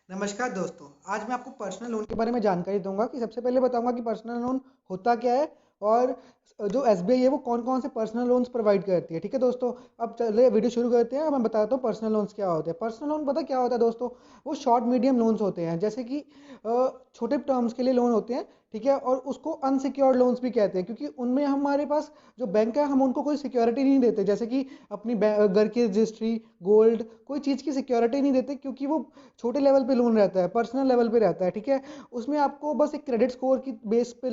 नमस्कार दोस्तों। आज मैं आपको पर्सनल लोन के बारे में जानकारी दूंगा कि सबसे पहले बताऊंगा कि पर्सनल लोन होता क्या है और जो एसबीआई है वो कौन कौन से पर्सनल लोन्स प्रोवाइड करती है। ठीक है दोस्तों, अब चलिए वीडियो शुरू करते हैं। मैं बताता हूँ पर्सनल लोन्स क्या होते हैं। पर्सनल लोन पता क्या होता है दोस्तों, वो शॉर्ट मीडियम लोन्स होते हैं, जैसे कि छोटे टर्म्स के लिए लोन होते हैं। ठीक है, और उसको अनसिक्योर्ड लोन्स भी कहते हैं, क्योंकि उनमें हमारे पास जो बैंक है हम उनको कोई सिक्योरिटी नहीं देते, जैसे कि अपनी घर की रजिस्ट्री, गोल्ड, कोई चीज़ की सिक्योरिटी नहीं देते, क्योंकि वो छोटे लेवल पे लोन रहता है, पर्सनल लेवल पे रहता है। ठीक है, उसमें आपको बस एक क्रेडिट स्कोर की बेस पे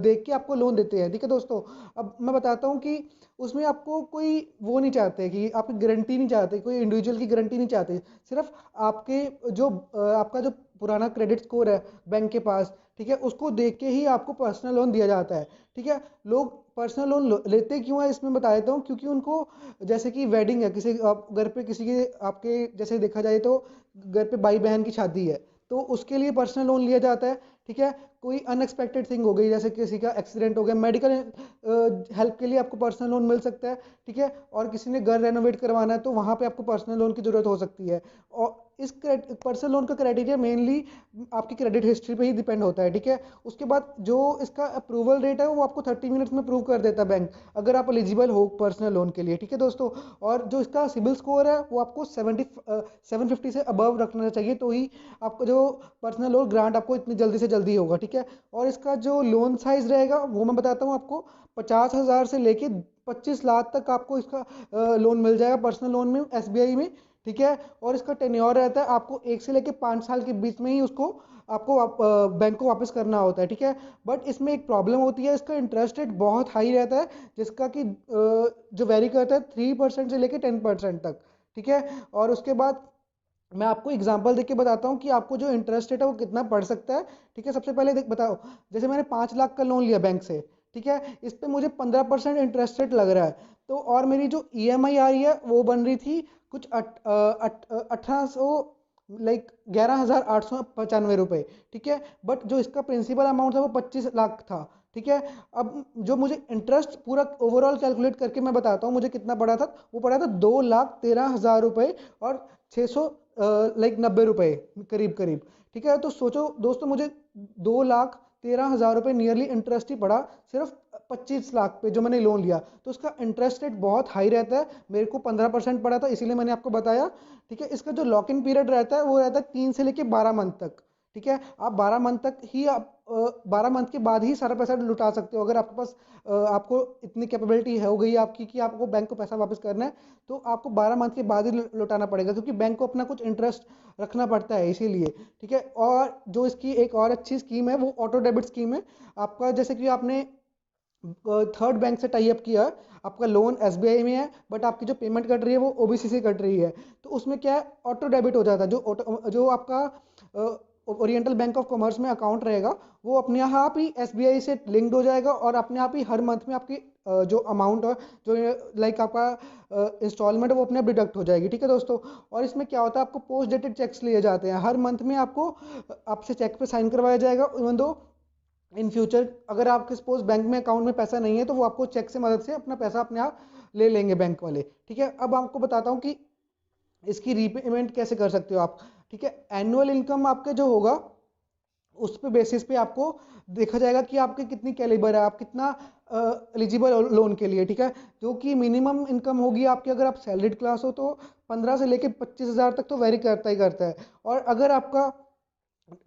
देख के आपको लोन देते हैं। ठीक है दोस्तों, अब मैं बताता हूँ कि उसमें आपको कोई वो नहीं चाहते कि आपकी गारंटी नहीं चाहते, कोई इंडिविजुअल की गारंटी नहीं चाहते। सिर्फ आपके जो आपका जो पुराना क्रेडिट स्कोर है बैंक के पास, ठीक है, उसको देख के ही आपको पर्सनल लोन दिया जाता है। ठीक है, लोग पर्सनल लोन लेते क्यों है इसमें बता देता हूँ। क्योंकि उनको, जैसे कि वेडिंग है, किसी आप घर पे किसी के आपके जैसे देखा जाए तो घर पे भाई बहन की शादी है, तो उसके लिए पर्सनल लोन लिया जाता है। ठीक है, कोई अनएक्सपेक्टेड थिंग हो गई, जैसे किसी का एक्सीडेंट हो गया, मेडिकल हेल्प के लिए आपको पर्सनल लोन मिल सकता है। ठीक है, और किसी ने घर रेनोवेट करवाना है तो वहाँ पे आपको पर्सनल लोन की ज़रूरत हो सकती है। और इस पर्सनल लोन का क्राइटेरिया मेनली आपकी क्रेडिट हिस्ट्री पे ही डिपेंड होता है। ठीक है, उसके बाद जो इसका अप्रूवल रेट है वो आपको 30 मिनट्स में अप्रूव कर देता है बैंक, अगर आप एलिजिबल हो पर्सनल लोन के लिए। ठीक है दोस्तों, और जो इसका सिबिल स्कोर है वो आपको 750 से अबव रखना चाहिए, तो ही आपको जो पर्सनल लोन ग्रांट आपको इतनी जल्दी से जल्दी होगा। ठीक है, और इसका जो लोन साइज रहेगा वो मैं बताता हूँ आपको। 50,000 से लेके 25 लाख तक आपको इसका लोन मिल जाएगा पर्सनल लोन में एसबीआई में। ठीक है, और इसका टेन्योर रहता है आपको 1 से लेके 5 साल के बीच में ही उसको आपको बैंक को वापस करना होता है। ठीक है, बट इसमें एक प्रॉब्लम होती है, इसका इंटरेस्ट रेट बहुत हाई रहता है, जिसका कि जो वेरी करता है 3% से लेके 10% तक। ठीक है, और उसके बाद मैं आपको एग्जांपल देके बताता हूँ कि आपको जो इंटरेस्ट रेट है वो कितना पड़ सकता है। ठीक है, सबसे पहले देख बताओ, जैसे मैंने 5 लाख का लोन लिया बैंक से। ठीक है, इस पे मुझे 15% इंटरेस्ट रेट लग रहा है, तो और मेरी जो ईएमआई आ रही है वो बन रही थी कुछ 1800, लाइक 11,895 रुपये। ठीक है, बट जो इसका प्रिंसिपल अमाउंट था वो 25 लाख था। ठीक है, अब जो मुझे इंटरेस्ट पूरा ओवरऑल कैलकुलेट करके मैं बताता हूँ मुझे कितना पड़ा था। वो पड़ा था 2,13,000 रुपये और 600 लाइक 90 रुपए करीब करीब। ठीक है, तो सोचो दोस्तों, मुझे 2,13,000 रुपये नियरली इंटरेस्ट ही पड़ा, सिर्फ 25 लाख पे जो मैंने लोन लिया। तो उसका इंटरेस्ट रेट बहुत हाई रहता है, मेरे को 15% पड़ा था, इसीलिए मैंने आपको बताया। ठीक है, इसका जो लॉक इन पीरियड रहता है वो रहता है 3 से लेके 12 मंथ तक। ठीक है, आप 12 मंथ तक ही आप 12 मंथ के बाद ही सारा पैसा लुटा सकते हो, अगर आपके पास आपको इतनी कैपेबिलिटी हो गई है आपकी कि आपको बैंक को पैसा वापस करना है, तो आपको 12 मंथ के बाद ही लौटाना पड़ेगा, क्योंकि बैंक को अपना कुछ इंटरेस्ट रखना पड़ता है इसीलिए। ठीक है, और जो इसकी एक और अच्छी स्कीम है वो ऑटो डेबिट स्कीम है। आपका जैसे कि आपने थर्ड बैंक से टाई अप किया, आपका लोन एसबीआई में है बट आपकी जो पेमेंट कट रही है वो ओबीसी से कट रही है, तो उसमें क्या है, ऑटो डेबिट हो जाता है। जो आपका ओरिएंटल बैंक ऑफ कॉमर्स में अकाउंट रहेगा वो अपने आप ही एसबीआई से लिंक्ड हो जाएगा, और अपने आप ही हर मंथ में आपकी जो अमाउंट है, जो लाइक आपका इंस्टॉलमेंट है, वो अपने आप डिडक्ट हो जाएगी। ठीक है दोस्तों, और इसमें क्या होता है, आपको पोस्ट डेटेड चेक्स लिए जाते हैं हर मंथ में, आपको आपसे चेक पे साइन करवाया जाएगा। इवन दो इन फ्यूचर अगर आपके सपोज बैंक में अकाउंट में पैसा नहीं है तो वो आपको चेक से मदद से अपना पैसा अपने आप ले लेंगे बैंक वाले। ठीक है, अब आपको बताता हूँ कि इसकी रीपेमेंट कैसे कर सकते हो आप। ठीक है, एनुअल इनकम आपके जो होगा उस पे बेसिस पे आपको देखा जाएगा कि आपके कितनी कैलिबर है, आप कितना एलिजिबल लोन के लिए। ठीक है, जो कि मिनिमम इनकम होगी आपकी, अगर आप सैलरीड क्लास हो तो 15 से लेके 25 हज़ार तक तो वेरी करता ही करता है। और अगर आपका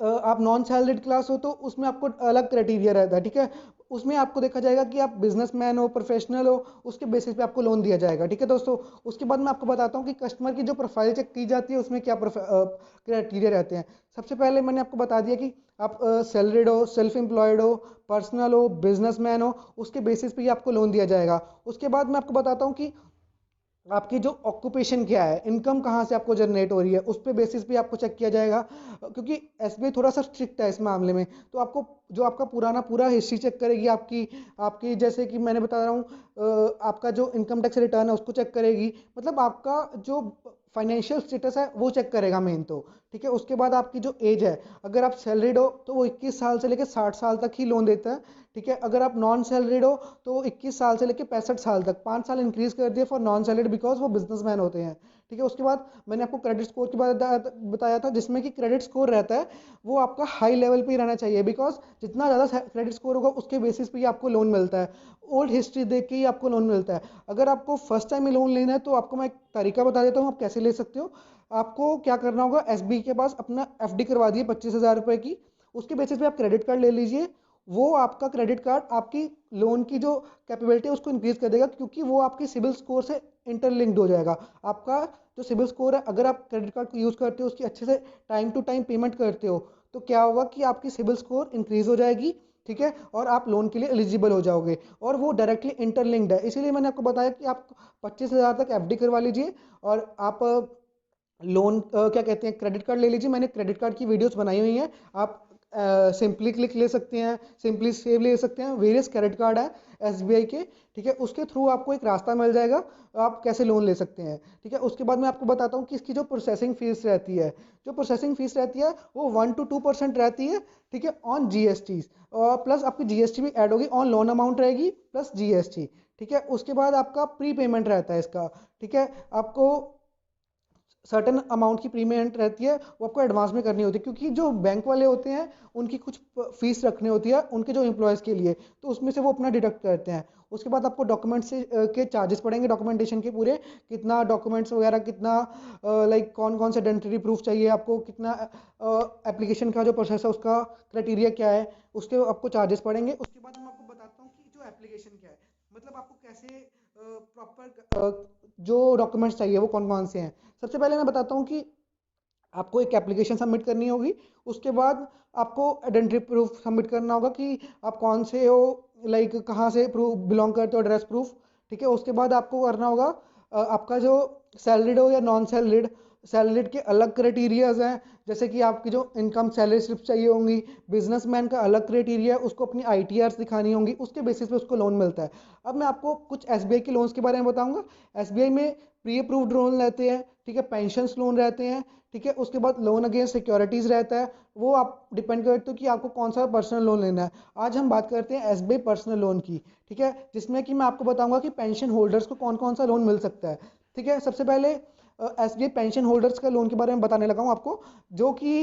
आप नॉन सैलरीड क्लास हो तो उसमें आपको अलग क्राइटेरिया रहता है। ठीक है, उसमें आपको देखा जाएगा कि आप बिजनेसमैन हो, प्रोफेशनल हो, उसके बेसिस पे आपको लोन दिया जाएगा। ठीक है दोस्तों, उसके बाद मैं आपको बताता हूँ कि कस्टमर की जो प्रोफाइल चेक की जाती है उसमें क्या क्राइटेरिया रहते हैं। सबसे पहले मैंने आपको बता दिया कि आप सैलरीड हो, सेल्फ एम्प्लॉयड हो, पर्सनल हो, बिजनेसमैन हो, उसके बेसिस पे ही आपको लोन दिया जाएगा। उसके बाद मैं आपको बताता हूँ कि आपकी जो ऑक्यूपेशन क्या है, इनकम कहाँ से आपको जनरेट हो रही है, उस पे बेसिस पे आपको चेक किया जाएगा। क्योंकि एसबीआई थोड़ा सा स्ट्रिक्ट है इस मामले में, तो आपको जो आपका पुराना पूरा हिस्ट्री चेक करेगी आपकी आपकी जैसे कि मैंने बता रहा हूँ आपका जो इनकम टैक्स रिटर्न है उसको चेक करेगी, मतलब आपका जो फाइनेंशियल स्टेटस है वो चेक करेगा मेन तो। ठीक है, उसके बाद आपकी जो एज है, अगर आप सैलरीड हो तो वो 21 साल से लेकर 60 साल तक ही लोन देता है। ठीक है, अगर आप नॉन सैलरीड हो तो 21 साल से लेकर 65 साल तक 5 साल इंक्रीज कर दिया फॉर नॉन सैलरीड, बिकॉज वो बिजनेसमैन होते हैं। ठीक है। उसके बाद मैंने आपको क्रेडिट स्कोर के बारे में बताया था, जिसमें कि क्रेडिट स्कोर रहता है वो आपका हाई लेवल पे ही रहना चाहिए, बिकॉज जितना ज़्यादा क्रेडिट स्कोर होगा उसके बेसिस पे ही आपको लोन मिलता है, ओल्ड हिस्ट्री देख के ही आपको लोन मिलता है। अगर आपको फर्स्ट टाइम में लोन लेना है तो आपको मैं एक तरीका बता देता हूँ आप कैसे ले सकते हो। आपको क्या करना होगा, एसबीआई के पास अपना एफडी करवा दिए 25,000 रुपए की, उसके बेसिस पे आप क्रेडिट कार्ड ले लीजिए। वो आपका क्रेडिट कार्ड आपकी लोन की जो कैपेबिलिटी है उसको इंक्रीज कर देगा, क्योंकि वो आपकी सिबिल स्कोर से इंटरलिंक्ड हो जाएगा। आपका जो सिबिल स्कोर है, अगर आप क्रेडिट कार्ड को यूज़ करते हो, उसकी अच्छे से टाइम टू टाइम पेमेंट करते हो, तो क्या होगा कि आपकी सिबिल स्कोर इंक्रीज हो जाएगी, ठीक है, और आप लोन के लिए एलिजिबल हो जाओगे। और वो डायरेक्टली इंटरलिंक्ड है, इसीलिए मैंने आपको बताया कि आप 25,000 तक एफडी करवा लीजिए और आप लोन क्या कहते हैं क्रेडिट कार्ड ले लीजिए। मैंने क्रेडिट कार्ड की वीडियोस बनाई हुई हैं, आप सिंपली क्लिक ले सकते हैं, सिंपली सेव ले सकते हैं, वेरियस क्रेडिट कार्ड है एसबीआई के, ठीक है। उसके थ्रू आपको एक रास्ता मिल जाएगा आप कैसे लोन ले सकते हैं, ठीक है। उसके बाद मैं आपको बताता हूँ कि इसकी जो प्रोसेसिंग फीस रहती है, जो प्रोसेसिंग फीस रहती है वो 1 to 2% रहती है, ठीक है, ऑन जीएसटी। और प्लस आपकी जीएसटी भी ऐड होगी, ऑन लोन अमाउंट रहेगी प्लस जीएसटी, ठीक है। उसके बाद आपका प्री पेमेंट रहता है इसका, ठीक है। आपको सर्टेन अमाउंट की प्रीपेमेंट रहती है, वो आपको एडवांस में करनी होती है, क्योंकि जो बैंक वाले होते हैं उनकी कुछ फीस रखनी होती है उनके जो एम्प्लॉयज़ के लिए, तो उसमें से वो अपना डिडक्ट करते हैं। उसके बाद आपको डॉक्यूमेंट्स से के चार्जेस पड़ेंगे, डॉक्यूमेंटेशन के पूरे, कितना डॉक्यूमेंट्स वगैरह, कितना लाइक कौन कौन से आइडेंटिटी प्रूफ चाहिए आपको, कितना एप्लीकेशन का जो प्रोसेस है उसका क्राइटेरिया क्या है, उसके आपको चार्जेस पड़ेंगे। उसके बाद मैं आपको बताता हूँ कि जो एप्लीकेशन क्या है, मतलब आपको कैसे प्रॉपर जो डॉक्यूमेंट्स चाहिए वो कौन कौन से हैं। सबसे पहले मैं बताता हूँ कि आपको एक एप्लीकेशन सबमिट करनी होगी। उसके बाद आपको आइडेंटिटी प्रूफ सबमिट करना होगा कि आप कौन से हो, लाइक कहाँ से प्रूफ बिलोंग करते हो, एड्रेस प्रूफ, ठीक है। उसके बाद आपको करना होगा आपका जो सैलरीड हो या नॉन सैलरीड, सैलरीड के अलग क्राइटेरियाज हैं, जैसे कि आपकी जो इनकम सैलरी स्लिप चाहिए होंगी। बिजनेसमैन का अलग क्राइटेरिया है, उसको अपनी आईटीआर्स दिखानी होंगी, उसके बेसिस पे उसको लोन मिलता है। अब मैं आपको कुछ एसबीआई के लोन्स के बारे में बताऊंगा। एसबीआई में प्री अप्रूव्ड लोन रहते हैं, ठीक है, पेंशंस लोन रहते हैं, ठीक है। उसके बाद लोन अगेंस्ट सिक्योरिटीज रहता है, वो आप डिपेंड करते हो कि आपको कौन सा पर्सनल लोन लेना है। आज हम बात करते हैं एसबीआई पर्सनल लोन की, ठीक है, जिसमें कि मैं आपको बताऊंगा कि पेंशन होल्डर्स को कौन कौन सा लोन मिल सकता है, ठीक है। सबसे पहले एसबीआई पेंशन होल्डर्स का लोन के बारे में बताने लगा हूँ आपको, जो कि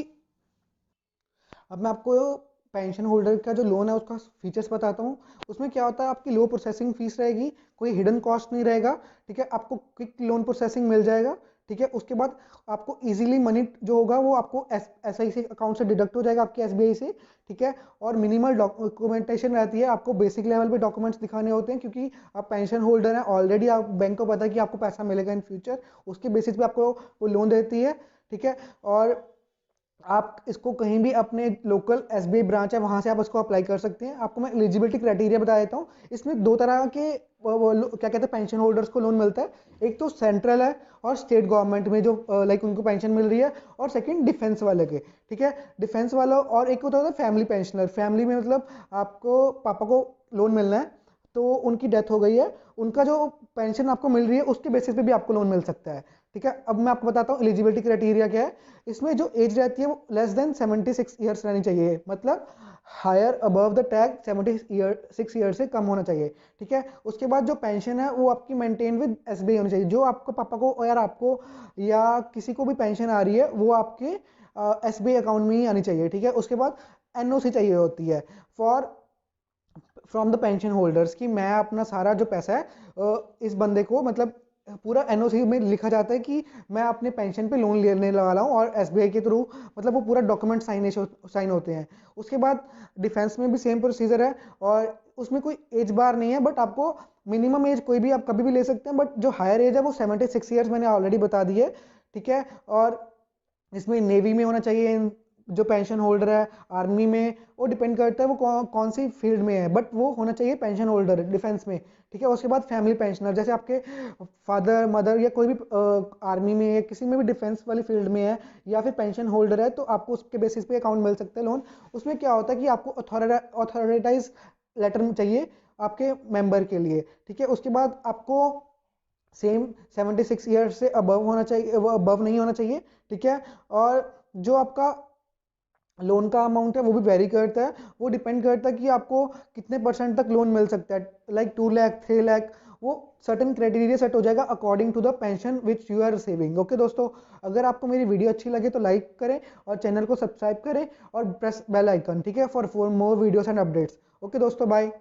अब मैं आपको पेंशन होल्डर का जो लोन है उसका फीचर्स बताता हूँ। उसमें क्या होता है, आपकी लो प्रोसेसिंग फीस रहेगी, कोई हिडन कॉस्ट नहीं रहेगा, ठीक है। आपको क्विक लोन प्रोसेसिंग मिल जाएगा, ठीक है। उसके बाद आपको इजीली मनी जो होगा वो आपको एसआईसी अकाउंट से डिडक्ट हो जाएगा आपके एसबीआई से, ठीक है। और मिनिमल डॉक्यूमेंटेशन रहती है, आपको बेसिक लेवल पे डॉक्यूमेंट्स दिखाने होते हैं, क्योंकि आप पेंशन होल्डर हैं ऑलरेडी, आप बैंक को पता है कि आपको पैसा मिलेगा इन फ्यूचर, उसके बेसिस पे आपको वो लोन देती है, ठीक है। और आप इसको कहीं भी अपने लोकल एसबीआई ब्रांच है वहां से आप इसको अप्लाई कर सकते हैं। आपको मैं एलिजिबिलिटी क्राइटेरिया बता देता हूँ। इसमें दो तरह के क्या कहते हैं पेंशन होल्डर्स को लोन मिलता है। एक तो सेंट्रल है और स्टेट गवर्नमेंट में जो लाइक उनको पेंशन मिल रही है, और सेकंड डिफेंस वाले के, ठीक है, डिफेंस वाला। और एक होता है फैमिली पेंशनर, फैमिली में मतलब आपको पापा को लोन मिलना है तो उनकी डेथ हो गई है, उनका जो पेंशन आपको मिल रही है उसके बेसिस पे भी आपको लोन मिल सकता है, ठीक है। अब मैं आपको बताता हूँ एलिजिबिलिटी क्राइटेरिया क्या है। इसमें जो एज रहती है वो लेस देन 76 ईयर्स रहनी चाहिए, मतलब higher above the tag 76 year से कम होना चाहिए, ठीक है। उसके बाद जो पेंशन है वो आपकी मेंटेन विद एसबीआई होनी चाहिए, जो आपको पापा को यार आपको या किसी को भी पेंशन आ रही है वो आपके एसबीआई अकाउंट में ही आनी चाहिए, ठीक है। उसके बाद एनओसी चाहिए होती है for from the pension holders, कि मैं अपना सारा जो पैसा है इस बंदे को, मतलब पूरा एनओसी में लिखा जाता है कि मैं अपने पेंशन पे लोन लेने वाला हूँ, और एसबीआई के थ्रू मतलब वो पूरा डॉक्यूमेंट साइन होते हैं। उसके बाद डिफेंस में भी सेम प्रोसीजर है, और उसमें कोई एज बार नहीं है, बट आपको मिनिमम एज कोई भी आप कभी भी ले सकते हैं, बट जो हायर एज है वो 76 ईयर्स मैंने ऑलरेडी बता दी है, ठीक है। और इसमें नेवी में होना चाहिए जो पेंशन होल्डर है, आर्मी में, वो डिपेंड करता है वो कौन सी फील्ड में है, बट वो होना चाहिए पेंशन होल्डर डिफेंस में, ठीक है। उसके बाद फैमिली पेंशनर, जैसे आपके फादर मदर या कोई भी आर्मी में या किसी में भी डिफेंस वाली फील्ड में है या फिर पेंशन होल्डर है, तो आपको उसके बेसिस पे अकाउंट मिल सकता है लोन। उसमें क्या होता है कि आपको अथॉरिटाइज लेटर चाहिए आपके मेंबर के लिए, ठीक है। उसके बाद आपको सेम 76 ईयर से अबव होना चाहिए, वो अबव नहीं होना चाहिए, ठीक है। और जो आपका लोन का अमाउंट है वो भी वेरी करता है, वो डिपेंड करता है कि आपको कितने परसेंट तक लोन मिल सकता है, लाइक 2 लाख 3 लाख, वो सर्टेन क्राइटेरिया सेट हो जाएगा according to the pension which you are receiving. Okay दोस्तों, अगर आपको मेरी वीडियो अच्छी लगे तो लाइक करें और चैनल को सब्सक्राइब करें और प्रेस बेल आइकन, ठीक है, for more videos and updates. Okay दोस्तों, बाय।